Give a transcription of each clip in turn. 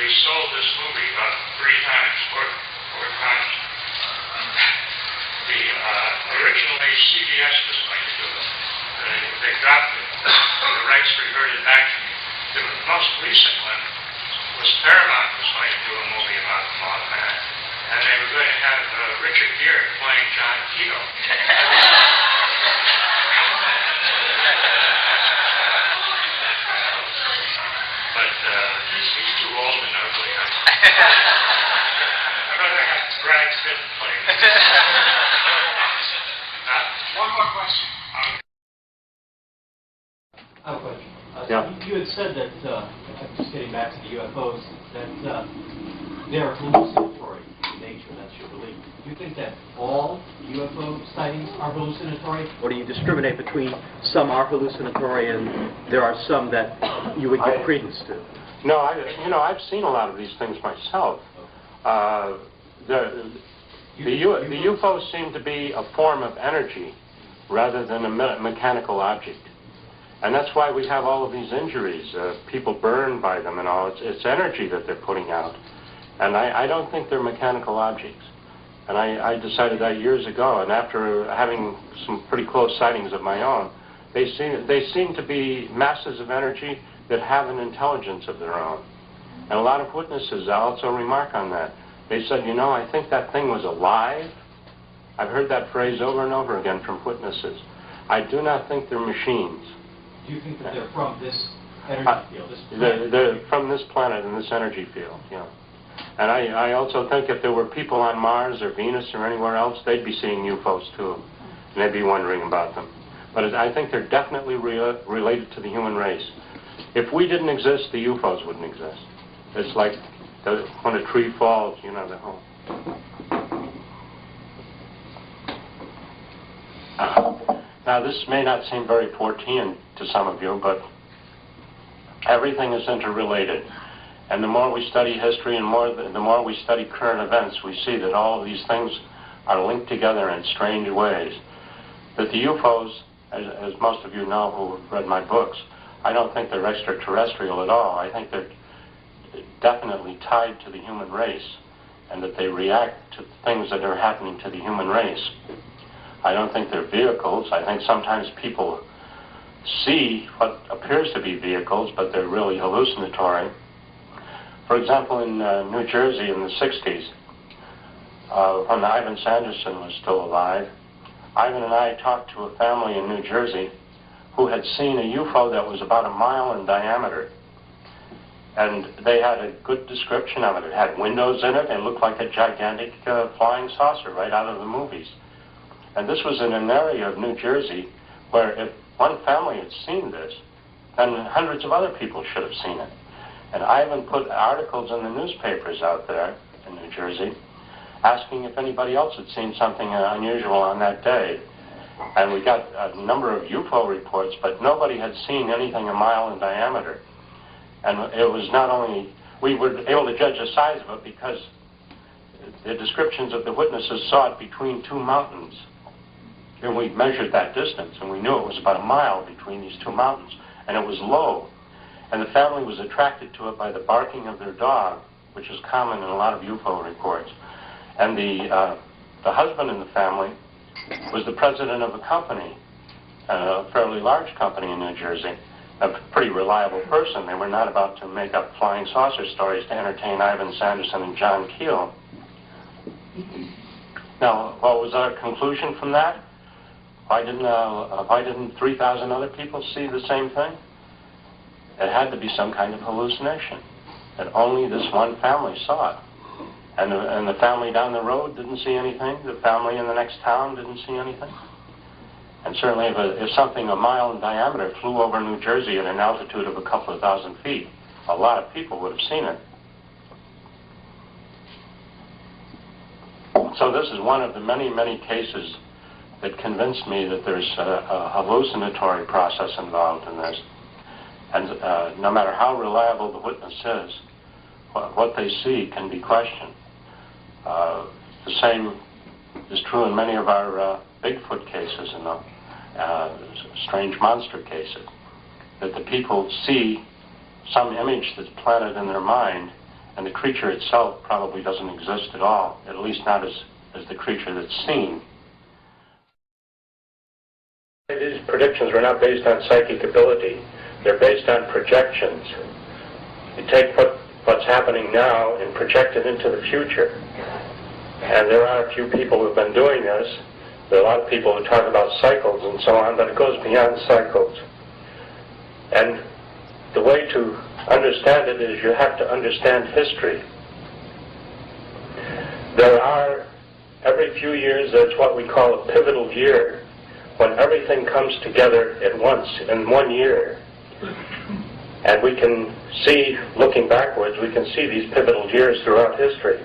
we sold this movie about 4 times. Originally CBS was going to do it. They dropped it. The rights reverted back to me. The most recent one was Paramount was going to do a movie about the Mothman, and they were going to have Richard Gere playing John Keto. But he's too old and ugly. I'd rather have Brad Pitt play. One more question. I have a question. Yeah. You had said that, just getting back to the UFOs, that they're hallucinatory in nature, that's your belief. Do you think that all UFO sightings are hallucinatory? Or do you discriminate between some are hallucinatory and there are some that you would give credence to? No, I've seen a lot of these things myself. The UFOs seem to be a form of energy rather than a mechanical object. And that's why we have all of these injuries, people burned by them and all. It's energy that they're putting out. And I don't think they're mechanical objects. And I decided that years ago, and after having some pretty close sightings of my own, they seem to be masses of energy that have an intelligence of their own. And a lot of witnesses also remark on that. They said, you know, I think that thing was alive. I've heard that phrase over and over again from witnesses. I do not think they're machines. Do you think that they're from this energy field? They're from this planet and this energy field, yeah. And I also think if there were people on Mars or Venus or anywhere else, they'd be seeing UFOs too. And they'd be wondering about them. But I think they're definitely related to the human race. If we didn't exist, the UFOs wouldn't exist. It's like when a tree falls, you know, the whole... Now, this may not seem very Fortean to some of you, but everything is interrelated. And the more we study history and the more we study current events, we see that all of these things are linked together in strange ways. That the UFOs, as most of you know who have read my books, I don't think they're extraterrestrial at all. I think they're definitely tied to the human race, and that they react to things that are happening to the human race. I don't think they're vehicles. I think sometimes people see what appears to be vehicles, but they're really hallucinatory. For example, in New Jersey in the 60s, when Ivan Sanderson was still alive, Ivan and I talked to a family in New Jersey who had seen a UFO that was about a mile in diameter. And they had a good description of it. It had windows in it and looked like a gigantic flying saucer right out of the movies. And this was in an area of New Jersey where if one family had seen this, then hundreds of other people should have seen it. And Ivan put articles in the newspapers out there in New Jersey asking if anybody else had seen something unusual on that day. And we got a number of UFO reports, but nobody had seen anything a mile in diameter. And it was not only, we were able to judge the size of it because the descriptions of the witnesses saw it between two mountains. And we measured that distance, and we knew it was about a mile between these two mountains. And it was low. And the family was attracted to it by the barking of their dog, which is common in a lot of UFO reports. And the husband in the family was the president of a company, a fairly large company in New Jersey, a pretty reliable person. They were not about to make up flying saucer stories to entertain Ivan Sanderson and John Keel. Now, what was our conclusion from that? Why didn't 3,000 other people see the same thing? It had to be some kind of hallucination. And only this one family saw it. And the family down the road didn't see anything. The family in the next town didn't see anything. And certainly if something a mile in diameter flew over New Jersey at an altitude of a couple of thousand feet, a lot of people would have seen it. So this is one of the many, many cases that convinced me that there's a hallucinatory process involved in this. And no matter how reliable the witness is, what they see can be questioned. The same is true in many of our Bigfoot cases and strange monster cases, that the people see some image that's planted in their mind, and the creature itself probably doesn't exist at all, at least not as the creature that's seen. These predictions were not based on psychic ability. They're based on projections. You take what's happening now and project it into the future. And there are a few people who have been doing this. There are a lot of people who talk about cycles and so on, but it goes beyond cycles. And the way to understand it is you have to understand history. There are, every few years, there's what we call a pivotal year, when everything comes together at once in 1 year. And we can see, looking backwards, we can see these pivotal years throughout history.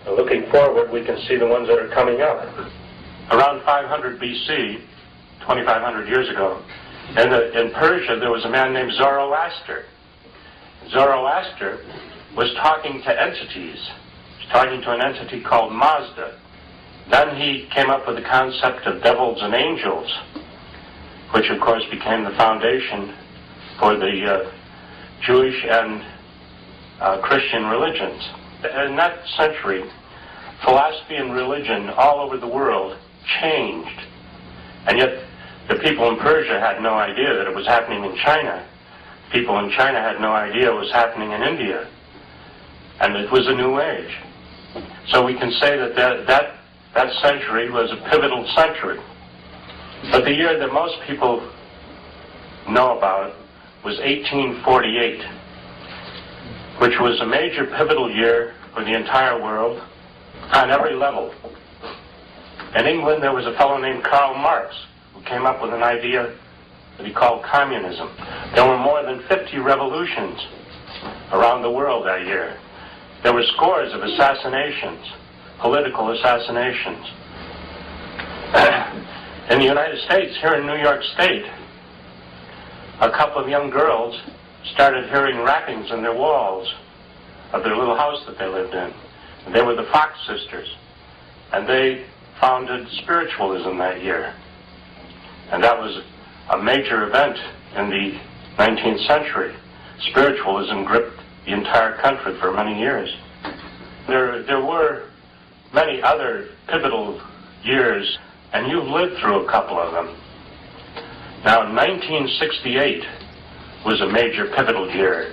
And looking forward, we can see the ones that are coming up. Around 500 BC, 2,500 years ago, in Persia, there was a man named Zoroaster. Zoroaster was talking to entities. He was talking to an entity called Mazda. Then he came up with the concept of devils and angels, which of course became the foundation for the Jewish and Christian religions. In that century, philosophy and religion all over the world changed. And yet the people in Persia had no idea that it was happening in China. People in China had no idea it was happening in India. And it was a new age. So we can say that century was a pivotal century. But the year that most people know about was 1848, which was a major pivotal year for the entire world on every level. In England, there was a fellow named Karl Marx who came up with an idea that he called communism. There were more than 50 revolutions around the world that year. There were scores of assassinations, political assassinations. In the United States, here in New York State, a couple of young girls started hearing rappings in their walls of their little house that they lived in. And they were the Fox sisters. And they founded spiritualism that year. And that was a major event in the 19th century. Spiritualism gripped the entire country for many years. There were many other pivotal years, and you've lived through a couple of them. Now, 1968 was a major pivotal year,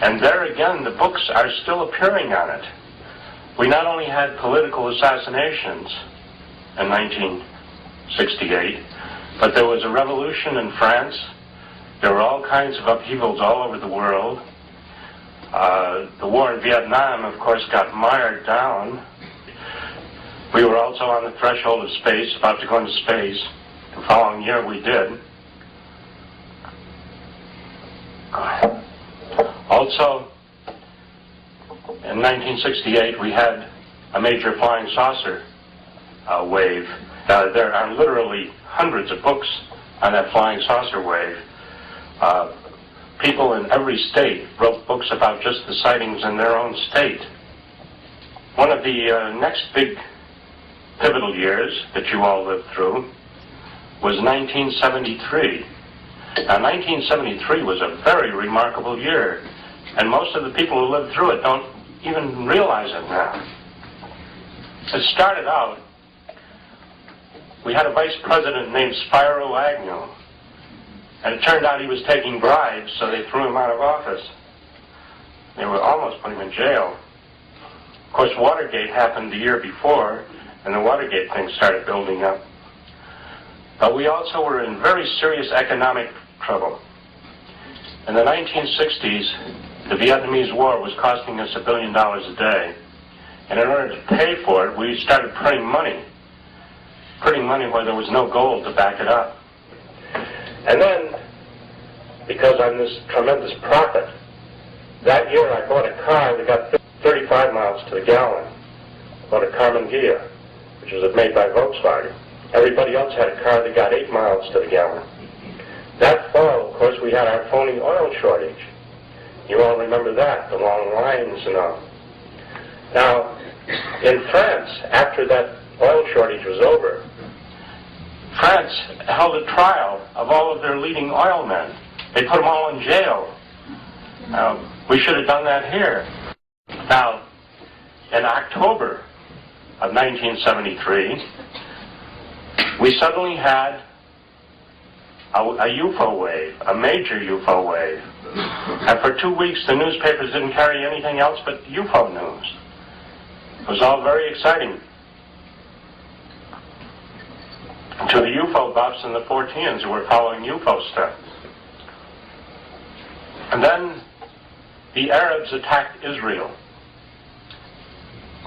and there again, the books are still appearing on it. We not only had political assassinations in 1968, but there was a revolution in France. There were all kinds of upheavals all over the world. The war in Vietnam, of course, got mired down. We were also on the threshold of space, about to go into space. The following year we did. Also, in 1968, we had a major flying saucer wave. There are literally hundreds of books on that flying saucer wave. People in every state wrote books about just the sightings in their own state. One of the next big pivotal years that you all lived through was 1973. Now, 1973 was a very remarkable year, and most of the people who lived through it don't even realize it now. It started out, we had a vice president named Spiro Agnew, and it turned out he was taking bribes, so they threw him out of office. They were almost put him in jail. Of course, Watergate happened the year before, and the Watergate thing started building up. But we also were in very serious economic trouble. In the 1960s, the Vietnamese War was costing us $1 billion a day. And in order to pay for it, we started printing money where there was no gold to back it up. And then, because I'm this tremendous prophet, that year I bought a car that got 35 miles to the gallon. I bought a Carmen Ghia, which was made by Volkswagen. Everybody else had a car that got 8 miles to the gallon. That fall, of course, we had our phony oil shortage. You all remember that, the long lines and all. Now, in France, after that oil shortage was over, France held a trial of all of their leading oil men. They put them all in jail. Now, we should have done that here. Now, in October of 1973, we suddenly had a UFO wave, a major UFO wave. And for 2 weeks, the newspapers didn't carry anything else but UFO news. It was all very exciting to the UFO buffs and the 14s who were following UFO stuff. And then the Arabs attacked Israel.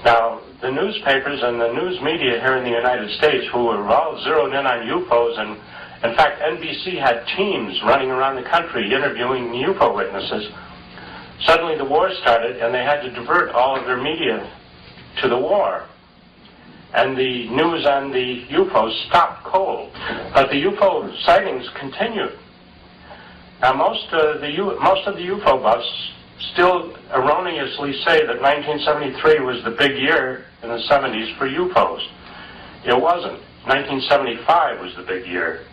Now, the newspapers and the news media here in the United States, who were all zeroed in on UFOs, and in fact, NBC had teams running around the country interviewing UFO witnesses. Suddenly the war started, and they had to divert all of their media to the war. And the news on the UFOs stopped cold. But the UFO sightings continued. Now, most of the UFO buffs still erroneously say that 1973 was the big year in the 70s for UFOs. It wasn't. 1975 was the big year.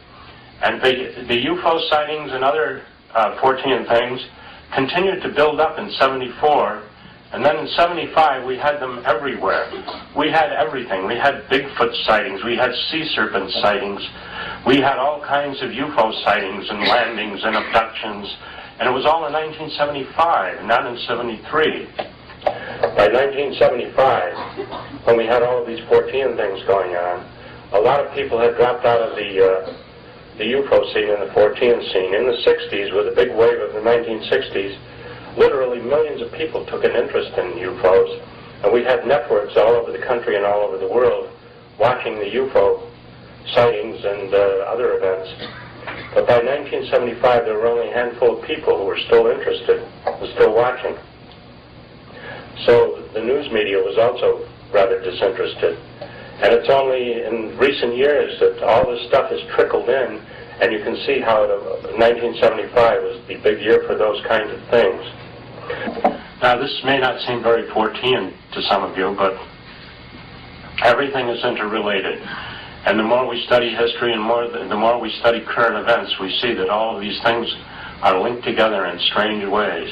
And the UFO sightings and other 14 things continued to build up in 74, and then in 75 we had them everywhere. We had everything. We had Bigfoot sightings, we had sea serpent sightings, we had all kinds of UFO sightings and landings and abductions, and it was all in 1975, not in 73. By 1975, when we had all of these 14 things going on, a lot of people had dropped out of the UFO scene and the 14 scene. In the 60s, with a big wave of the 1960s, literally millions of people took an interest in UFOs, and we had networks all over the country and all over the world watching the UFO sightings and other events. But by 1975, there were only a handful of people who were still interested, were still watching. So the news media was also rather disinterested. And it's only in recent years that all this stuff has trickled in, and you can see how 1975 was the big year for those kinds of things. Now, this may not seem very Fortean to some of you, but everything is interrelated. And the more we study history and the more we study current events, we see that all of these things are linked together in strange ways.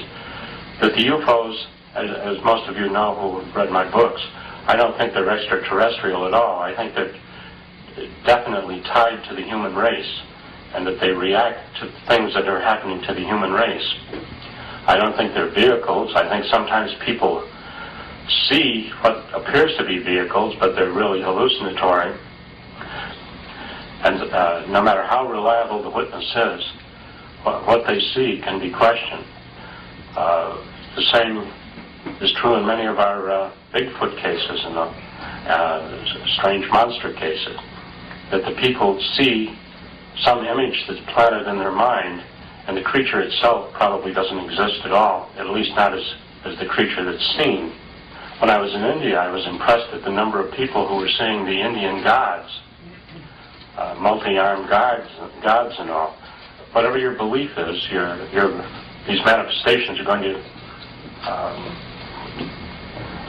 That the UFOs, as most of you know who have read my books, I don't think they're extraterrestrial at all. I think they're definitely tied to the human race, and that they react to things that are happening to the human race. I don't think they're vehicles. I think sometimes people see what appears to be vehicles, but they're really hallucinatory. And no matter how reliable the witness is, what they see can be questioned. The same is true in many of our Bigfoot cases and the strange monster cases, that the people see some image that's planted in their mind, and the creature itself probably doesn't exist at all, at least not as the creature that's seen. When I was in India, I was impressed at the number of people who were seeing the Indian gods, multi-armed gods and all. Whatever your belief is, these manifestations are going to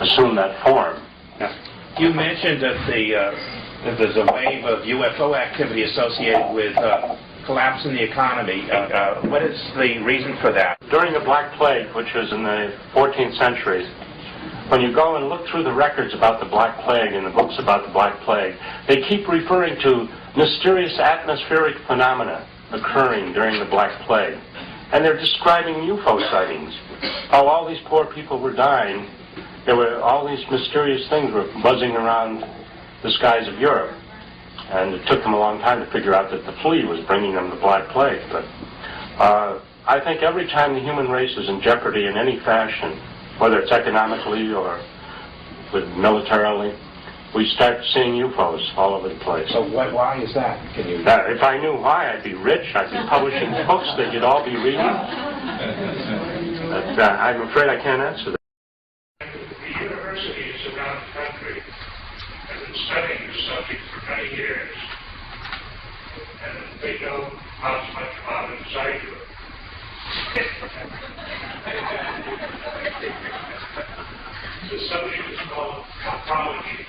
assume that form. You mentioned that that there's a wave of UFO activity associated with collapse in the economy. What is the reason for that? During the Black Plague, which was in the 14th century, when you go and look through the records about the Black Plague and the books about the Black Plague, they keep referring to mysterious atmospheric phenomena occurring during the Black Plague. And they're describing UFO sightings. How all these poor people were dying. There were all these mysterious things were buzzing around the skies of Europe. And it took them a long time to figure out that the flea was bringing them the Black Plague. But I think every time the human race is in jeopardy in any fashion, whether it's economically or militarily, we start seeing UFOs all over the place. So why is that? Can you? If I knew why, I'd be rich. I'd be publishing books that you'd all be reading. But I'm afraid I can't answer that. The universities around the country have been studying the subject for many years, and they know how much about it as I do. The subject is called topology.